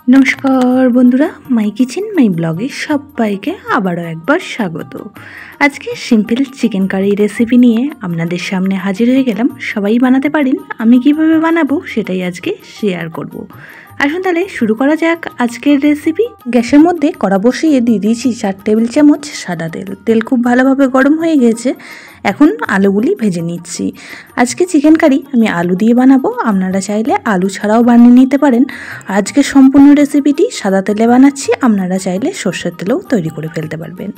নমস্কার বন্ধুরা, মাই কিচেন মাই ব্লগে সবাইকে আবারও একবার স্বাগত। আজকে সিম্পল চিকেন কারি রেসিপি নিয়ে আপনাদের সামনে হাজির হয়ে গেলাম। সবাই বানাতে পারেন, আমি কিভাবে বানাবো সেটাই আজকে শেয়ার করব। আসুন তাহলে শুরু করা যাক আজকের রেসিপি। গ্যাসের মধ্যে কড়া বসিয়ে দিয়ে দিয়েছি 4 টেবিল চামচ সাদা তেল। তেল খুব ভালোভাবে গরম হয়ে গেছে। এখন আলুগুলি ভেজে নিচ্ছি। আজকে চিকেন কারি আমি আলু দিয়ে বানাবো, আপনারা চাইলে আলু ছাড়াও বানিয়ে নিতে পারেন। আজকে সম্পূর্ণ রেসিপিটি সাদা তেলে বানাচ্ছি, আপনারা চাইলে সর্ষের তেলেও তৈরি করে ফেলতে পারবেন।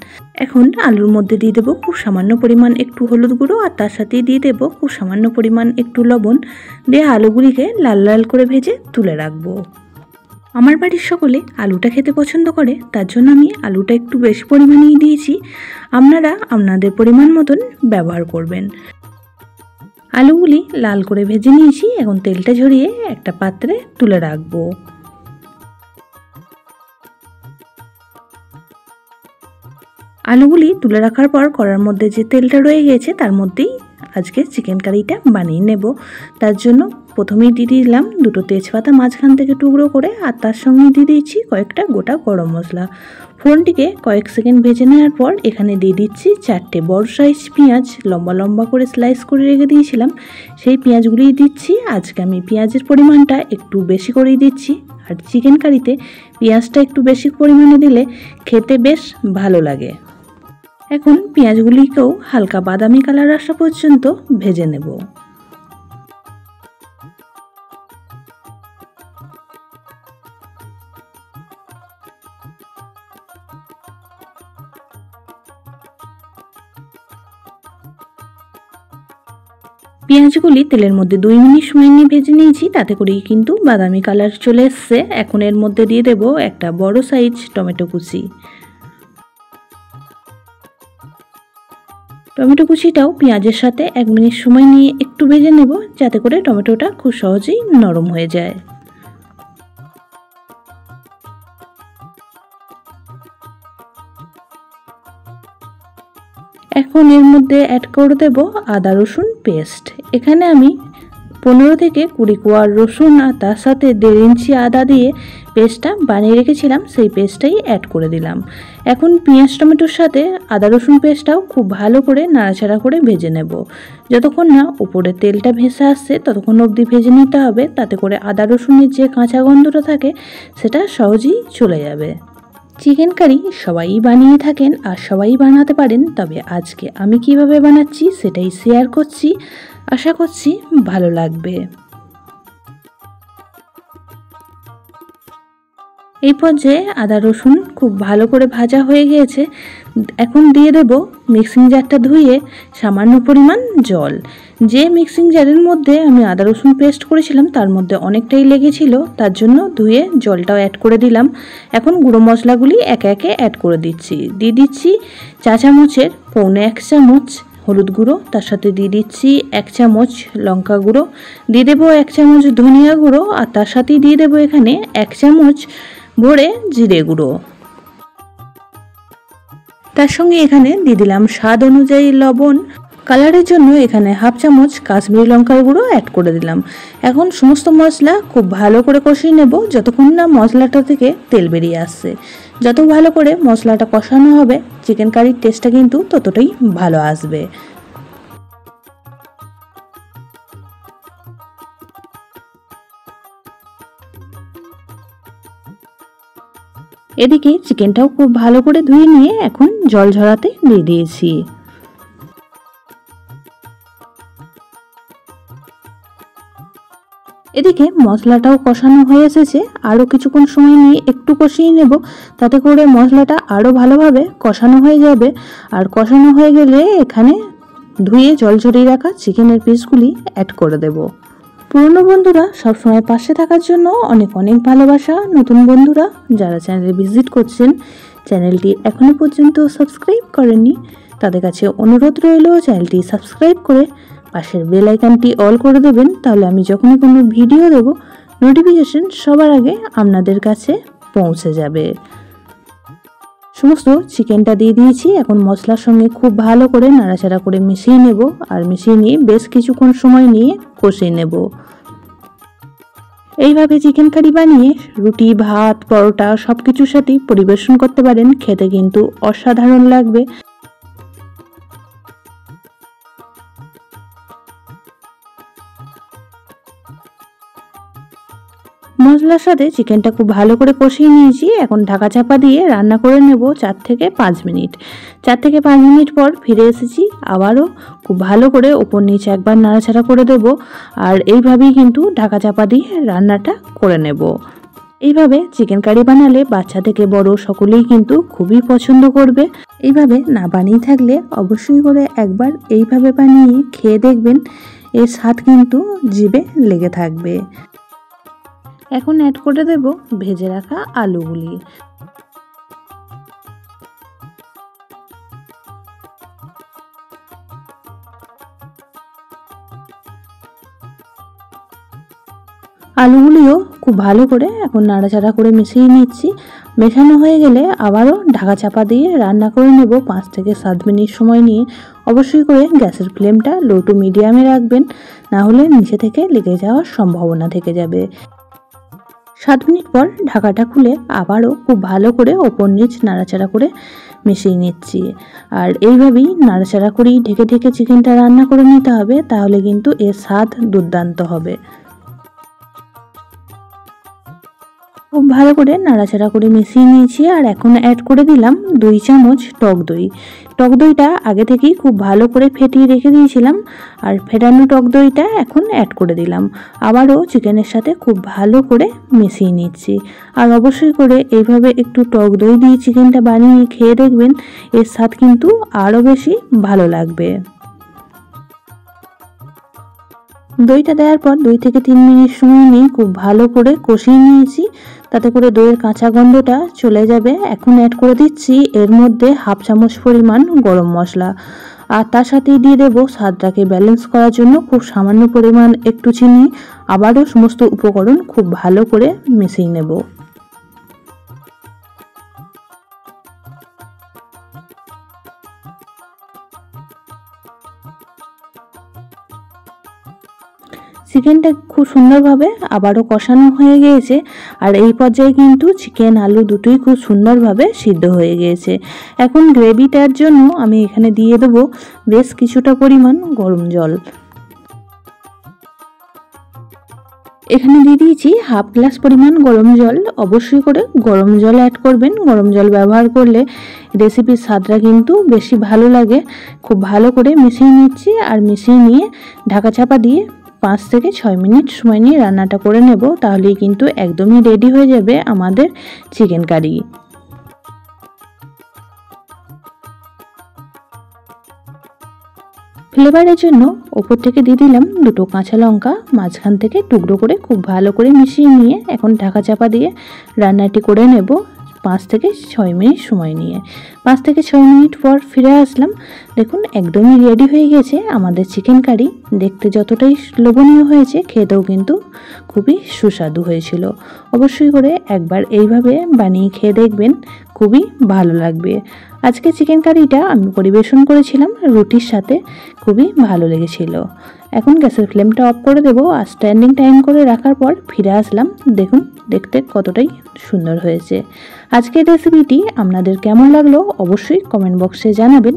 এখন আলুর মধ্যে দিয়ে দেবো খুব সামান্য পরিমাণ একটু হলুদ গুঁড়ো, আর তার সাথেই দিয়ে দেবো খুব সামান্য পরিমাণ একটু লবণ দিয়ে আলুগুলিকে লাল লাল করে ভেজে তুলে রাখবো। আমার বাড়ির সকলে আলুটা খেতে পছন্দ করে, তার জন্য আমি আলুটা একটু বেশি পরিমাণেই দিয়েছি। আপনারা আপনাদের পরিমাণ মতন ব্যবহার করবেন। আলুগুলি লাল করে ভেজে নিয়েছি, এখন তেলটা ঝরিয়ে একটা পাত্রে তুলে রাখবো। আলুগুলি তুলে রাখার পর কড়ার মধ্যে যে তেলটা রয়ে গেছে তার মধ্যেই আজকে চিকেন কারিটা বানিয়ে নেব। তার জন্য প্রথমেই দিয়ে দিলাম দুটো তেজপাতা মাঝখান থেকে টুকরো করে, আর তার সঙ্গে দিয়ে দিচ্ছি কয়েকটা গোটা গরম মশলা। ফোড়নটিকে কয়েক সেকেন্ড ভেজে নেওয়ার পর এখানে দিয়ে দিচ্ছি 4টে বড় সাইজ পেঁয়াজ, লম্বা লম্বা করে স্লাইস করে রেখে দিয়েছিলাম, সেই পেঁয়াজগুলিই দিচ্ছি। আজকে আমি পেঁয়াজের পরিমাণটা একটু বেশি করেই দিচ্ছি, আর চিকেন কারিতে পেঁয়াজটা একটু বেশি পরিমাণে দিলে খেতে বেশ ভালো লাগে। এখন পেঁয়াজগুলিকেও হালকা বাদামি কালার আসা পর্যন্ত ভেজে নেব। পেঁয়াজগুলি তেলের মধ্যে 2 মিনিট সময় নিয়ে ভেজে নিয়েছি, তাতে করেই কিন্তু বাদামি কালার চলে এসছে। এখন এর মধ্যে দিয়ে দেব একটা বড় সাইজ টমেটো কুচি। টমেটো কুচিটাও পেঁয়াজের সাথে 1 মিনিট সময় নিয়ে একটু ভেজে নেব, যাতে করে টমেটোটা খুব সহজেই নরম হয়ে যায়। এখন এর মধ্যে অ্যাড করে দেব আদা রসুন পেস্ট। এখানে আমি 15 থেকে 20 কোয়া রসুন আর তার সাথে 1.5 ইঞ্চি আদা দিয়ে পেস্টটা বানিয়ে রেখেছিলাম, সেই পেস্টটাই অ্যাড করে দিলাম। এখন পেঁয়াজ টমেটোর সাথে আদা রসুন পেস্টটাও খুব ভালো করে নাড়াচাড়া করে ভেজে নেব। যতক্ষণ না উপরে তেলটা ভেসে আসছে ততক্ষণ অবধি ভেজে নিতে হবে, তাতে করে আদা রসুনের যে কাঁচা গন্ধটা থাকে সেটা সহজেই চলে যাবে। চিকেন কারি সবাই বানিয়ে থাকেন আর সবাই বানাতে পারেন, তবে আজকে আমি কিভাবে বানাচ্ছি সেটাই শেয়ার করছি। আশা করছি ভালো লাগবে। এই পর্যায়ে আদা রসুন খুব ভালো করে ভাজা হয়ে গিয়েছে। এখন দিয়ে দেব মিক্সিং জারটা ধুয়ে সামান্য পরিমাণ জল। যে মিক্সিং জারের মধ্যে আমি আদা রসুন পেস্ট করেছিলাম তার মধ্যে অনেকটাই লেগেছিল, তার জন্য ধুয়ে জলটাও অ্যাড করে দিলাম। এখন গুঁড়ো মশলাগুলি একে একে অ্যাড করে দিচ্ছি। দিয়ে দিচ্ছি 4 চামচের 1.25 চামচ হলুদ গুঁড়ো, তার সাথে দিয়ে দিচ্ছি 1 চামচ লঙ্কা গুঁড়ো, দিয়ে দেবো 1 চামচ ধনিয়া গুঁড়ো, আর তার সাথেই দিয়ে দেবো এখানে 1 চামচ ভরে জিরে গুঁড়ো। তার সঙ্গে এখানে দিয়ে দিলাম স্বাদ অনুযায়ী লবণ। কালারের জন্য এখানে 1/2 চামচ কাশ্মীরি লঙ্কার গুঁড়ো অ্যাড করে দিলাম। এখন সমস্ত মশলা খুব ভালো করে কষিয়ে নেব যতক্ষণ না মশলাটা থেকে তেল বেরিয়ে আসছে। যত ভালো করে মশলাটা কষানো হবে চিকেন কারির টেস্টটা কিন্তু ততটাই ভালো আসবে। এদিকে চিকেনটাও খুব ভালো করে ধুয়ে নিয়ে এখন জল ঝরাতে দিয়ে দিয়েছি। এদিকে মশলাটাও কষানো হয়ে এসেছে, আরও কিছুক্ষণ সময় নিয়ে একটু কষিয়ে নেব, তাতে করে মশলাটা আরও ভালোভাবে কষানো হয়ে যাবে। আর কষানো হয়ে গেলে এখানে ধুয়ে জল ঝরিয়ে রাখা চিকেনের পিসগুলি অ্যাড করে দেব। পুরনো বন্ধুরা সবসময় পাশে থাকার জন্য অনেক অনেক ভালোবাসা। নতুন বন্ধুরা যারা চ্যানেলে ভিজিট করছেন, চ্যানেলটি এখনও পর্যন্ত সাবস্ক্রাইব করেননি, তাদের কাছে অনুরোধ রইল চ্যানেলটি সাবস্ক্রাইব করে পাশের বেল আইকনটি অল করে দেবেন, তাহলে আমি যখনই কোনো ভিডিও দেব নোটিফিকেশন সবার আগে আপনাদের কাছে পৌঁছে যাবে। সমস্ত চিকেনটা দিয়ে দিয়েছি। এখন মশলার সঙ্গে খুব ভালো করে নাড়াচাড়া করে মিশিয়ে নেব, আর মিশিয়ে নিয়ে বেশ কিছুক্ষণ সময় নিয়ে কষিয়ে নেব। এইভাবে চিকেন কারি বানিয়ে রুটি, ভাত, পরোটা সব কিছুর সাথেই পরিবেশন করতে পারেন। খেতে কিন্তু অসাধারণ লাগবে। মশলার সাথে চিকেনটা খুব ভালো করে কষিয়ে নিয়েছি। এখন ঢাকা চাপা দিয়ে রান্না করে নেব 4 থেকে 5 মিনিট। 4 থেকে 5 মিনিট পর ফিরে এসেছি। আবারও খুব ভালো করে ওপর নিচে একবার নাড়াচাড়া করে দেব। আর এইভাবেই কিন্তু ঢাকা চাপা দিয়ে রান্নাটা করে নেব। এইভাবে চিকেন কারি বানালে বাচ্চা থেকে বড় সকলেই কিন্তু খুবই পছন্দ করবে। এইভাবে না বানিয়ে থাকলে অবশ্যই করে একবার এইভাবে বানিয়ে খেয়ে দেখবেন, এর স্বাদ কিন্তু জিভে লেগে থাকবে। এখন অ্যাড করে দেব ভেজে রাখা আলুগুলি। আলুগুলিও খুব ভালো করে এখন নাড়াচাড়া করে মিশিয়ে নিচ্ছি। মেশানো হয়ে গেলে আবারও ঢাকা চাপা দিয়ে রান্না করে নেব 5 থেকে 7 মিনিট সময় নিয়ে। অবশ্যই করে গ্যাসের ফ্লেমটা লো টু মিডিয়ামে রাখবেন, না হলে নিচে থেকে লেগে যাওয়ার সম্ভাবনা থেকে যাবে। 7 মিনিট পর ঢাকাটা খুলে আবারও খুব ভালো করে ওপর নিচ নাড়াচাড়া করে মিশিয়ে নিচ্ছি। আর এইভাবেই নাড়াচাড়া করেই ঢেকে ঢেকে চিকেনটা রান্না করে নিতে হবে, তাহলে কিন্তু এর স্বাদ দুর্দান্ত হবে। খুব ভালো করে নাড়াচাড়া করে মিশিয়ে নিয়েছি। আর এখন অ্যাড করে দিলাম 2 চামচ টক দই। টক দইটা আগে থেকেই খুব ভালো করে ফেটিয়ে রেখে দিয়েছিলাম। আর ফেটানো টক দইটা এখন অ্যাড করে দিলাম। আবারও চিকেনের সাথে খুব ভালো করে মিশিয়ে নিচ্ছি। আর অবশ্যই করে এইভাবে একটু টক দই দিয়ে চিকেনটা বানিয়ে খেয়ে দেখবেন, এর স্বাদ কিন্তু আরও বেশি ভালো লাগবে। দইটা দেওয়ার পর 2 থেকে 3 মিনিট সময় নিয়ে খুব ভালো করে কষিয়ে নিয়েছি, তাতে করে দইয়ের কাঁচা গন্ধটা চলে যাবে। এখন অ্যাড করে দিচ্ছি এর মধ্যে 1/2 চামচ পরিমাণ গরম মশলা। আর তার সাথেই দিয়ে দেবো স্বাদটাকে ব্যালেন্স করার জন্য খুব সামান্য পরিমাণ একটু চিনি। আবারও সমস্ত উপকরণ খুব ভালো করে মিশিয়ে নেব। চিকেনটা খুব সুন্দরভাবে আবারও কষানো হয়ে গিয়েছে। আর এই পর্যায়ে কিন্তু চিকেন আলু দুটোই খুব সুন্দরভাবে সিদ্ধ হয়ে গিয়েছে। এখন গ্রেভিটার জন্য আমি এখানে দিয়ে দেবো বেশ কিছুটা পরিমাণ গরম জল। এখানে দিয়ে দিয়েছি 1/2 গ্লাস পরিমাণ গরম জল। অবশ্যই করে গরম জল অ্যাড করবেন। গরম জল ব্যবহার করলে রেসিপির স্বাদটা কিন্তু বেশি ভালো লাগে। খুব ভালো করে মিশিয়ে নিচ্ছি। আর মিশিয়ে নিয়ে ঢাকা চাপা দিয়ে 5 থেকে 6 মিনিট সময় নিয়ে রান্নাটা করে নেব, তাহলেই কিন্তু একদমই রেডি হয়ে যাবে আমাদের চিকেন কারি। ফ্লেভারের জন্য ওপর থেকে দিয়ে দিলাম 2 কাঁচা লঙ্কা, মাঝখান থেকে টুকরো করে খুব ভালো করে মিশিয়ে নিয়ে এখন ঢাকা চাপা দিয়ে রান্নাটি করে নেব 5 থেকে 6 মিনিট সময় নিয়ে। 5 থেকে 6 মিনিট পর ফিরে আসলাম। দেখুন একদমই রেডি হয়ে গেছে আমাদের চিকেন কারি। দেখতে যতটাই লোভনীয় হয়েছে, খেতেও কিন্তু খুবই সুস্বাদু হয়েছিল। অবশ্যই করে একবার এইভাবে বানিয়ে খেয়ে দেখবেন, খুবই ভালো লাগবে। আজকে চিকেন কারিটা আমি পরিবেশন করেছিলাম রুটির সাথে, খুবই ভালো লেগেছিল। এখন গ্যাসের ফ্লেমটা অফ করে দেবো। আর স্ট্যান্ডিং টাইম করে রাখার পর ফিরে আসলাম। দেখুন দেখতে কতটাই সুন্দর হয়েছে। আজকের রেসিপিটি আপনাদের কেমন লাগলো অবশ্যই কমেন্ট বক্সে জানাবেন।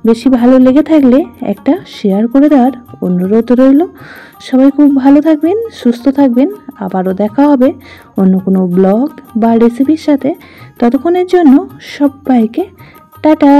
বেশি ভালো লেগে থাকলে একটা শেয়ার করে দেওয়ার অনুরোধ রইল। সবাই খুব ভালো থাকবেন, সুস্থ থাকবেন। আবারও দেখা হবে অন্য কোনো ব্লগ বা রেসিপির সাথে। ততক্ষণের জন্য সবাইকে টাটা।